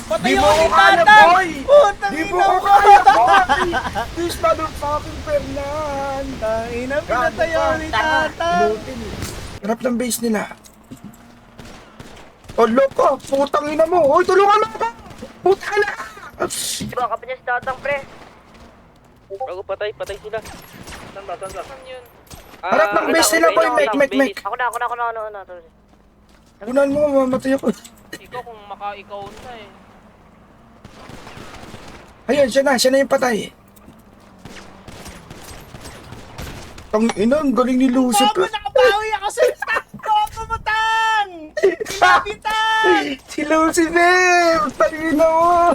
Patay Di mo ako ko ni kaya, Tatang! boy! Putang Di mo ina ko mo! kaya, boy! This motherfucking Fernan! Tangina, pinatay ako ni Tatang! Inutin eh. Harap ng base nila. Oh, loko! Putang ina mo! Hoy, tulungan mo ako! Putang ina! Diba, kapag niya si Tatang, pre. Bago patay sila. Saan ba? Saan yun? Harap ng base nila, boy! Mek. Ako na. Kunan mo, mamatay ako. Ikaw kung ikaw na eh. Ayun, siya na yung patay. Ang ina, ang galing ni Bobo, Lucifer. nakabawi ako sa Bobo mo, Tang! Pinapitang! Si Lucifer! Pangina mo!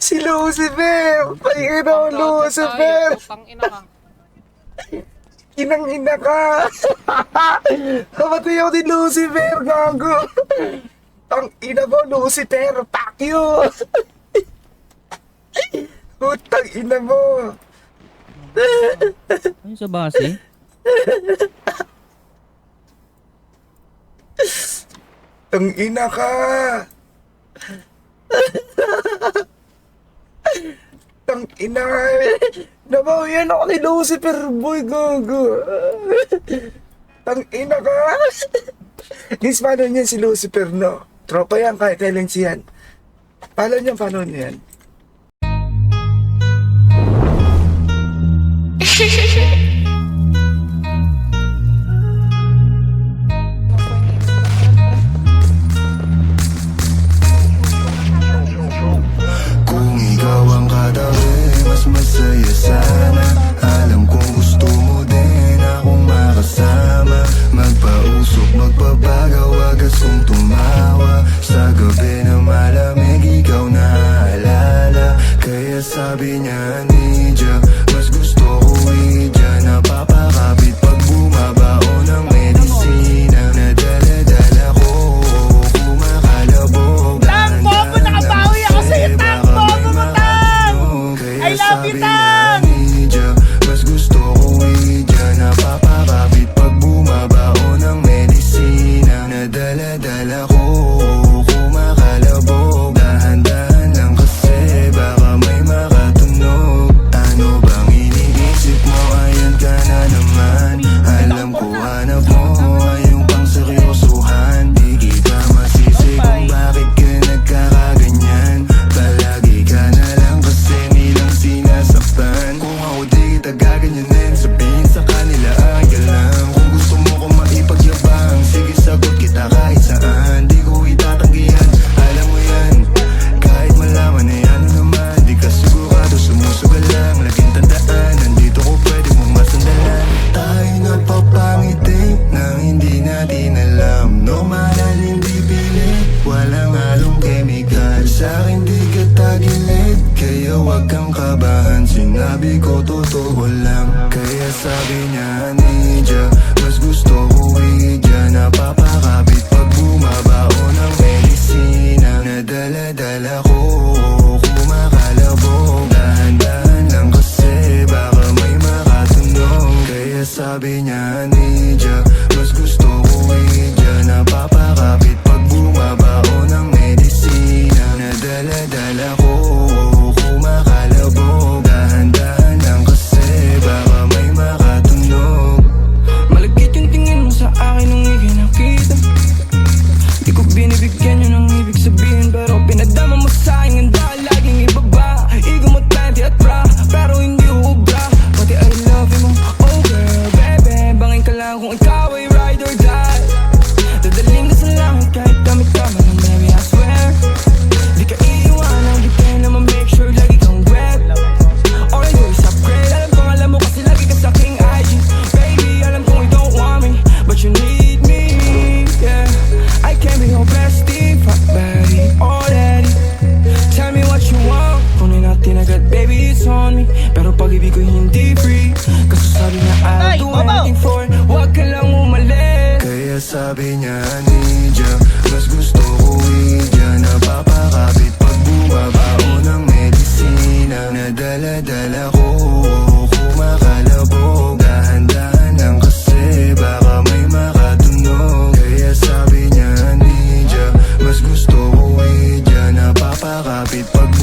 Si Lucifer! Pangina mo, Lucifer! Tangina ka. Inang ina ka! Kamatay ako ni Lucifer, gago! Ang ina mo, Lucifer! Fuck you! Putang ina mo! Ano sa base? Ang ina ka! Ang ina ka! Nabawian ako ni Lucifer, boy, gago! Ang ina ka! Guys, paano niyan si Lucifer, no? Tropa yan, kahit kailan siyan. Paano niyan? Kung ikaw ang katabi, mas masaya sana. Alam kong gusto mo din akong makasama. Magpausok, magpapagaw, wagas kong tumawa. Sa gabi na malamig, ikaw naaalala. Kaya sabi niya, Nidya, mas gusto ko idya. Napapakapit pag bumabao ng medisina. Nadala-dala ko, kumakalabog. Tang, Bobo, nakabawi ako sa'yo, Tang! Bobo mo, Tang! I love you, Tang! Mas gusto ko idya. Napapakapit pag bumabao ng medisina. Nadala-dala ko, kumakalabog. Dahan-dahan lang kasi baka may makatunog. Ano bang iniisip mo? Ayan ka na naman. Alam ko hanap mo ay yung pang seryosohan. Di kita masisi kung bakit ka nagkakaganyan. Palagi ka na lang kasi nilang sinasaktan. Kung ako di kita gaganyanin, sabihin sa kanila ay ka lang. Kung gusto mo ko maipagyabang, sige sagot kita kahit saan. Di ko itatanggihan, alam mo yan. Kahit malaman ay ano naman, di ka sigurado, sumusugal lang. Laging tandaan, nandito ko pwede mong masandalan. Tayo nagpapangiti nang hindi natin alam. Normal hindi pilit, walang halong chemical. Sa'kin di ka tagilid, kaya wag kang kabahan. Sinabi ko totoo lang, kaya sabi niya, Nidya, mas gusto ko idya. Napapakapit pag bumabao ng medisina. Nadala-dala ko, kumakalabog. Dahan-dahan lang kasi baka may makatunog. Kaya sabi niya, Nidya, mas gusto ko idya. Napapakapit pag bumabao ng medisina. Nadala-dala ko, kumakalabog. Dahan-dahan lang kasi baka may makatunog. Malagkit yung tingin mo sa akin nung ikinakita. Di ko binibigyan yun ang ibig sabihin, pero pinadama mo sa akin ang dahil laging ibaba. Igo mo 20 at bra, pero hindi ubra. Pati I love you mo, oh girl, baby. Bangin ka lang kung ikaw ay ride or die. Dadaling ka sa langit kahit damit ka man ng baby, I swear. Di ka iiwanan, di ka naman make sure lagi kang wet. All I do is upgrade, alam mo kasi lagi ka sa aking IG. Baby, alam kong you don't want me, but you need me, yeah. I can be your bestie, fuck baby, already. Tell me what you want, kunin natin agad, baby, it's on me. Pero pag-ibig ko hindi free, kasi sabi niya I'll do anything for it, wag ka lang umalis. Kaya sabi niya, Nidya, mas gusto ko idya. Napapakapit pag bumabao ng medisina. Nadala-dala ko, kumakalabog. Dahan-dahan lang kasi baka may makatunog. Kaya sabi niya, Nidya, mas gusto ko idya. Napapakapit Lumapit pag